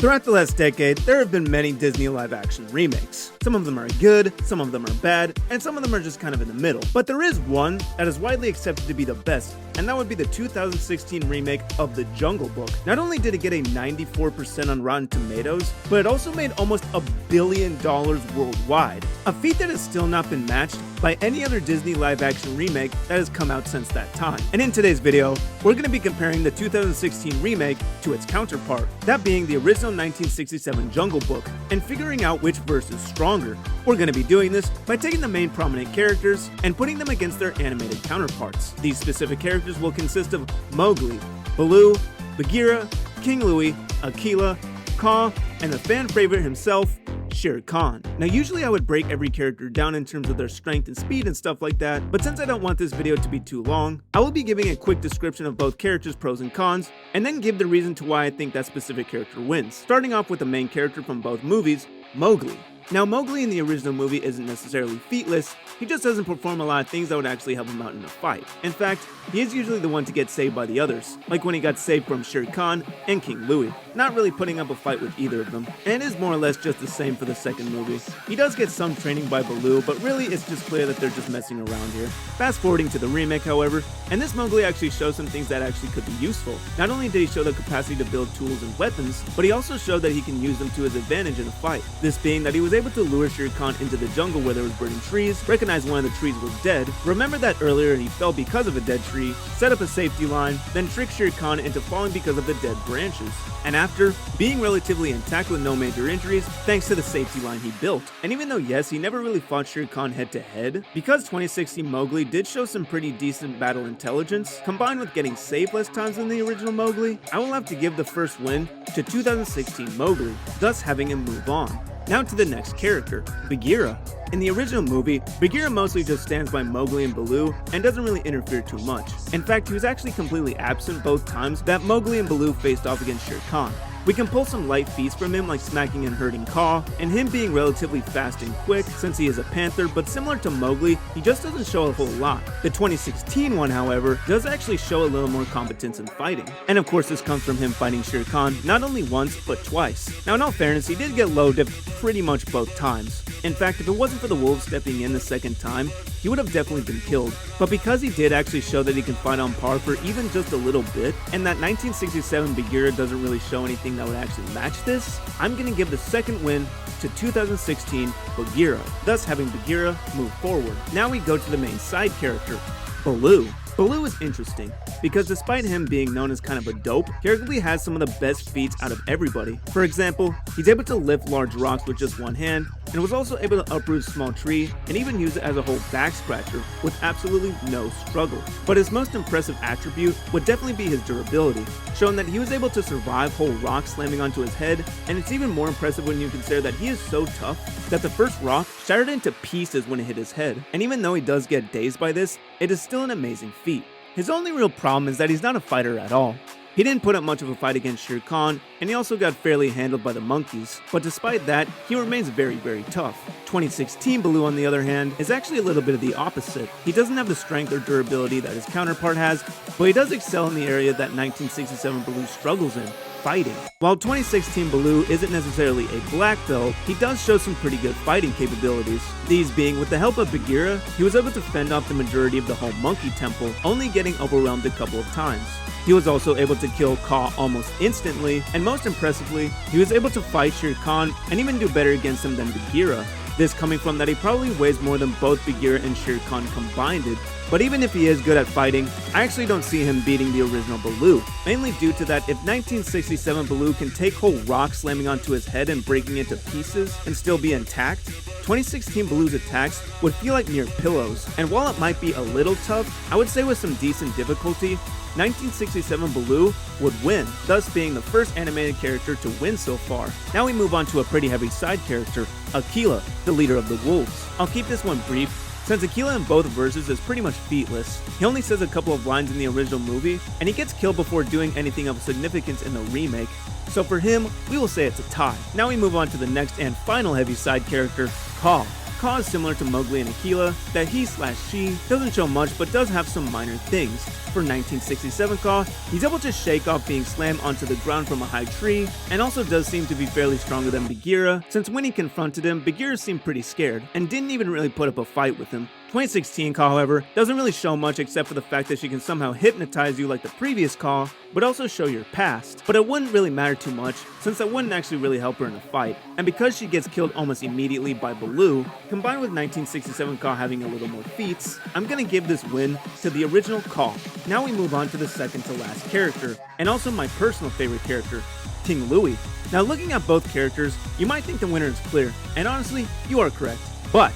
Throughout the last decade, there have been many Disney live-action remakes. Some of them are good, some of them are bad, and some of them are just kind of in the middle. But there is one that is widely accepted to be the best, and that would be the 2016 remake of The Jungle Book. Not only did it get a 94% on Rotten Tomatoes, but it also made almost $1 billion worldwide, a feat that has still not been matched by any other Disney live-action remake that has come out since that time. And in today's video, we're going to be comparing the 2016 remake to its counterpart, that being the original 1967 Jungle Book, and figuring out which verse is stronger. We're going to be doing this by taking the main prominent characters and putting them against their animated counterparts. These specific characters will consist of Mowgli, Baloo, Bagheera, King Louie, Akquila, Kaa, and the fan favorite himself, Shir Khan. Now usually I would break every character down in terms of their strength and speed and stuff like that, but since I don't want this video to be too long, I will be giving a quick description of both characters' pros and cons, and then give the reason to why I think that specific character wins. Starting off with the main character from both movies, Mowgli. Now Mowgli in the original movie isn't necessarily featless, he just doesn't perform a lot of things that would actually help him out in a fight. In fact, he is usually the one to get saved by the others, like when he got saved from Shir Khan and King Louie, not really putting up a fight with either of them, and it is more or less just the same for the second movie. He does get some training by Baloo, but really it's just clear that they're just messing around here. Fast forwarding to the remake, however, and this Mowgli actually shows some things that actually could be useful. Not only did he show the capacity to build tools and weapons, but he also showed that he can use them to his advantage in a fight. This being that he was able to lure Shir Khan into the jungle where there was burning trees, recognize one of the trees was dead, remember that earlier he fell because of a dead tree, set up a safety line, then trick Shir Khan into falling because of the dead branches. And after, being relatively intact with no major injuries, thanks to the safety line he built. And even though yes, he never really fought Shir Khan head to head, because 2016 Mowgli did show some pretty decent battle intelligence, combined with getting saved less times than the original Mowgli, I will have to give the first win to 2016 Mowgli, thus having him move on. Now to the next character, Bagheera. In the original movie, Bagheera mostly just stands by Mowgli and Baloo and doesn't really interfere too much. In fact, he was actually completely absent both times that Mowgli and Baloo faced off against Shir Khan. We can pull some light feats from him like smacking and hurting Kaa, and him being relatively fast and quick since he is a panther, but similar to Mowgli, he just doesn't show a whole lot. The 2016 one, however, does actually show a little more competence in fighting. And of course this comes from him fighting Shir Khan not only once, but twice. Now in all fairness, he did get low dipped pretty much both times. In fact, if it wasn't for the wolves stepping in the second time, he would have definitely been killed. But because he did actually show that he can fight on par for even just a little bit, and that 1967 Bagheera doesn't really show anything that would actually match this, I'm gonna give the second win to 2016 Bagheera, thus having Bagheera move forward. Now we go to the main side character, Baloo. Baloo is interesting, because despite him being known as kind of a dope, he arguably has some of the best feats out of everybody. For example, he's able to lift large rocks with just one hand, and was also able to uproot a small tree, and even use it as a whole back scratcher with absolutely no struggle. But his most impressive attribute would definitely be his durability, showing that he was able to survive whole rocks slamming onto his head, and it's even more impressive when you consider that he is so tough that the first rock shattered into pieces when it hit his head. And even though he does get dazed by this, it is still an amazing feat. His only real problem is that he's not a fighter at all. He didn't put up much of a fight against Shir Khan, and he also got fairly handled by the monkeys, but despite that, he remains very tough. 2016 Baloo, on the other hand, is actually a little bit of the opposite. He doesn't have the strength or durability that his counterpart has, but he does excel in the area that 1967 Baloo struggles in, fighting. While 2016 Baloo isn't necessarily a black belt, he does show some pretty good fighting capabilities. These being, with the help of Bagheera, he was able to fend off the majority of the whole monkey temple, only getting overwhelmed a couple of times. He was also able to kill Kaa almost instantly, and most impressively, he was able to fight Shir Khan and even do better against him than Bagheera. This coming from that he probably weighs more than both Bagheera and Shir Khan combined. But even if he is good at fighting, I actually don't see him beating the original Baloo, mainly due to that if 1967 Baloo can take whole rocks slamming onto his head and breaking into pieces and still be intact, 2016 Baloo's attacks would feel like mere pillows, and while it might be a little tough, I would say with some decent difficulty, 1967 Baloo would win, thus being the first animated character to win so far. Now we move on to a pretty heavy side character, Akquila, the leader of the wolves. I'll keep this one brief, since Akquila in both verses is pretty much featless. He only says a couple of lines in the original movie, and he gets killed before doing anything of significance in the remake. So for him, we will say it's a tie. Now we move on to the next and final heavy side character, Kaa. Ka is similar to Mowgli and Akquila, that he/she doesn't show much but does have some minor things. For 1967 Ka, he's able to shake off being slammed onto the ground from a high tree, and also does seem to be fairly stronger than Beira, since when he confronted him, Begira seemed pretty scared, and didn't even really put up a fight with him. 2016 Ka, however, doesn't really show much except for the fact that she can somehow hypnotize you like the previous Ka, but also show your past. But it wouldn't really matter too much, since that wouldn't actually really help her in a fight. And because she gets killed almost immediately by Belaloo, combined with 1967 Ka having a little more feats, I'm gonna give this win to the original Ka. Now we move on to the second to last character, and also my personal favorite character, King Louie. Now looking at both characters, you might think the winner is clear, and honestly, you are correct. But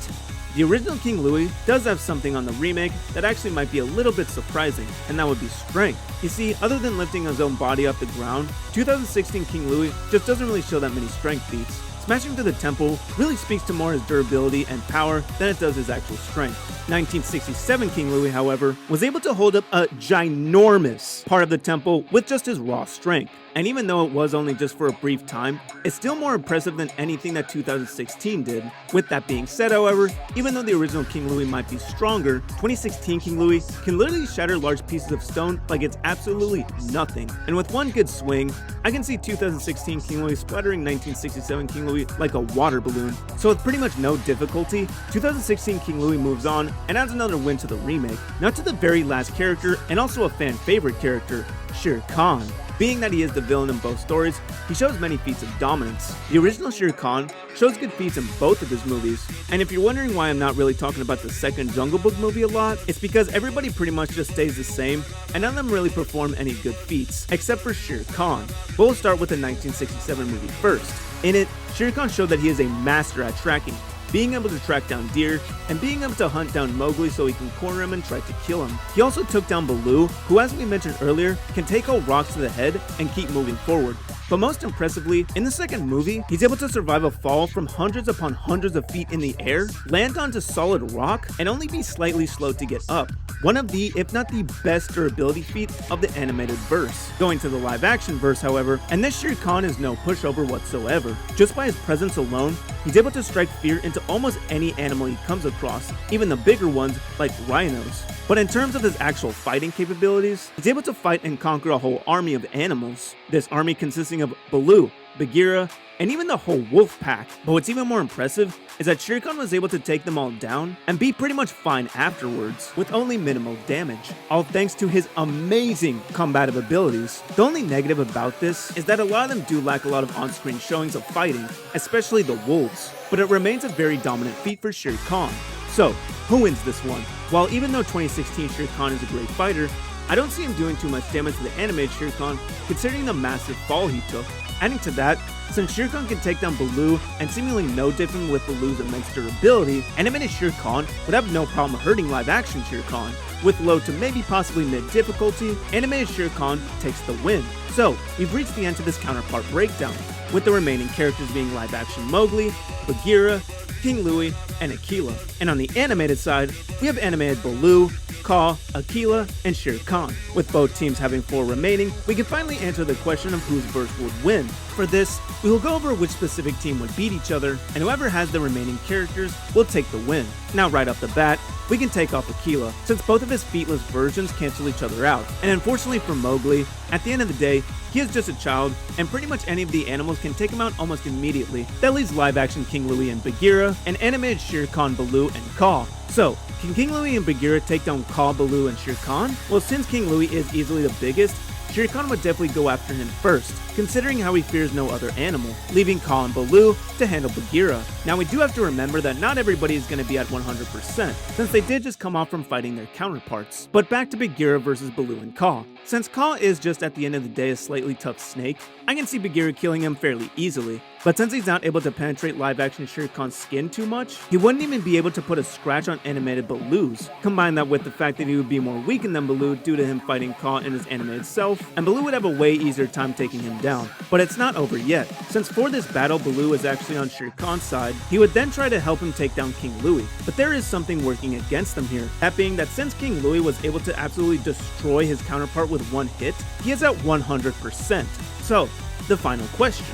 the original King Louie does have something on the remake that actually might be a little bit surprising, and that would be strength. You see, other than lifting his own body off the ground, 2016 King Louie just doesn't really show that many strength feats. Smashing through the temple really speaks to more his durability and power than it does his actual strength. 1967 King Louie, however, was able to hold up a ginormous part of the temple with just his raw strength. And even though it was only just for a brief time, it's still more impressive than anything that 2016 did. With that being said, however, even though the original King Louie might be stronger, 2016 King Louie can literally shatter large pieces of stone like it's absolutely nothing. And with one good swing, I can see 2016 King Louie splattering 1967 King Louie like a water balloon. So with pretty much no difficulty, 2016 King Louie moves on and adds another win to the remake. Now to the very last character, and also a fan favorite character, Shir Khan. Being that he is the villain in both stories, he shows many feats of dominance. The original Shir Khan shows good feats in both of his movies, and if you're wondering why I'm not really talking about the second Jungle Book movie a lot, it's because everybody pretty much just stays the same, and none of them really perform any good feats, except for Shir Khan. But we'll start with the 1967 movie first. In it, Shir Khan showed that he is a master at tracking, being able to track down deer, and being able to hunt down Mowgli so he can corner him and try to kill him. He also took down Belaloo, who as we mentioned earlier, can take all rocks to the head and keep moving forward. But most impressively, in the second movie, he's able to survive a fall from hundreds upon hundreds of feet in the air, land onto solid rock, and only be slightly slow to get up. One of the, if not the best durability feat of the animated verse. Going to the live action verse, however, and this Shir Khan is no pushover whatsoever. Just by his presence alone, he's able to strike fear into almost any animal he comes across, even the bigger ones like rhinos. But in terms of his actual fighting capabilities, he's able to fight and conquer a whole army of animals. This army consisting of Belaloo, Begira, and even the whole wolf pack. But what's even more impressive is that Shir Khan was able to take them all down and be pretty much fine afterwards, with only minimal damage, all thanks to his amazing combative abilities. The only negative about this is that a lot of them do lack a lot of on-screen showings of fighting, especially the wolves, but it remains a very dominant feat for Shir Khan. So, who wins this one? While even though 2016 Shir Khan is a great fighter, I don't see him doing too much damage to the animated Shir Khan considering the massive fall he took. Adding to that, since Shir Khan can take down Belaloo and seemingly no different with Baloo's immense durability, animated Shir Khan would have no problem hurting live action Shir Khan. With low to maybe possibly mid difficulty, animated Shir Khan takes the win. So, we've reached the end to this counterpart breakdown, with the remaining characters being live action Mowgli, Bagheera, King Louie, and Akquila. And on the animated side, we have animated Belaloo, Ka, Akquila, and Shir Khan. With both teams having 4 remaining, we can finally answer the question of whose verse would win. For this, we will go over which specific team would beat each other, and whoever has the remaining characters will take the win. Now right off the bat, we can take off Akquila, since both of his featless versions cancel each other out. And unfortunately for Mowgli, at the end of the day, he is just a child, and pretty much any of the animals can take him out almost immediately. That leaves live-action King Louie and Bagheera, and animated Shir Khan, Belaloo, and Ka. So, can King Louie and Bagheera take down Ka, Belaloo, and Shir Khan? Well, since King Louie is easily the biggest, Shir Khan would definitely go after him first, considering how he fears no other animal, leaving Ka and Belaloo to handle Bagheera. Now we do have to remember that not everybody is going to be at 100%, since they did just come off from fighting their counterparts. But back to Bagheera versus Belaloo and Ka. Since Ka is just at the end of the day a slightly tough snake, I can see Bagheera killing him fairly easily. But since he's not able to penetrate live-action Shir Khan's skin too much, he wouldn't even be able to put a scratch on animated Belaloo's. Combine that with the fact that he would be more weakened than Belaloo due to him fighting Ka in his animated self, and Belaloo would have a way easier time taking him down. But it's not over yet, since for this battle Belaloo is actually on Shir Khan's side, he would then try to help him take down King Louie. But there is something working against them here, that being that since King Louie was able to absolutely destroy his counterpart with one hit, he is at 100%. So, the final question.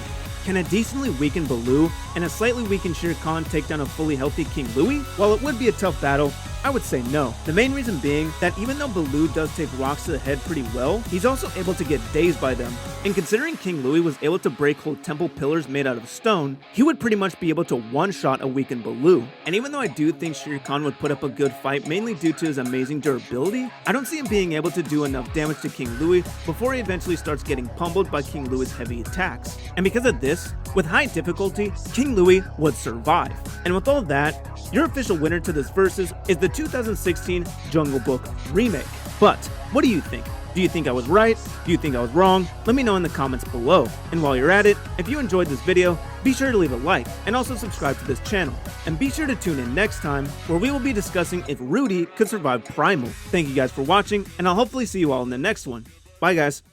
Can a decently weakened Belaloo and a slightly weakened Shir Khan take down a fully healthy King Louie? While it would be a tough battle, I would say no. The main reason being that even though Belaloo does take rocks to the head pretty well, he's also able to get dazed by them. And considering King Louie was able to break whole temple pillars made out of stone, he would pretty much be able to one-shot a weakened Belaloo. And even though I do think Shir Khan would put up a good fight mainly due to his amazing durability, I don't see him being able to do enough damage to King Louie before he eventually starts getting pummeled by King Louie's heavy attacks. And because of this, with high difficulty, King Louie would survive. And with all that, your official winner to this versus is the 2016 Jungle Book remake. But what do you think? Do you think I was right? Do you think I was wrong? Let me know in the comments below. And while you're at it, if you enjoyed this video, be sure to leave a like and also subscribe to this channel. And be sure to tune in next time where we will be discussing if Rudy could survive Primal. Thank you guys for watching, and I'll hopefully see you all in the next one. Bye guys.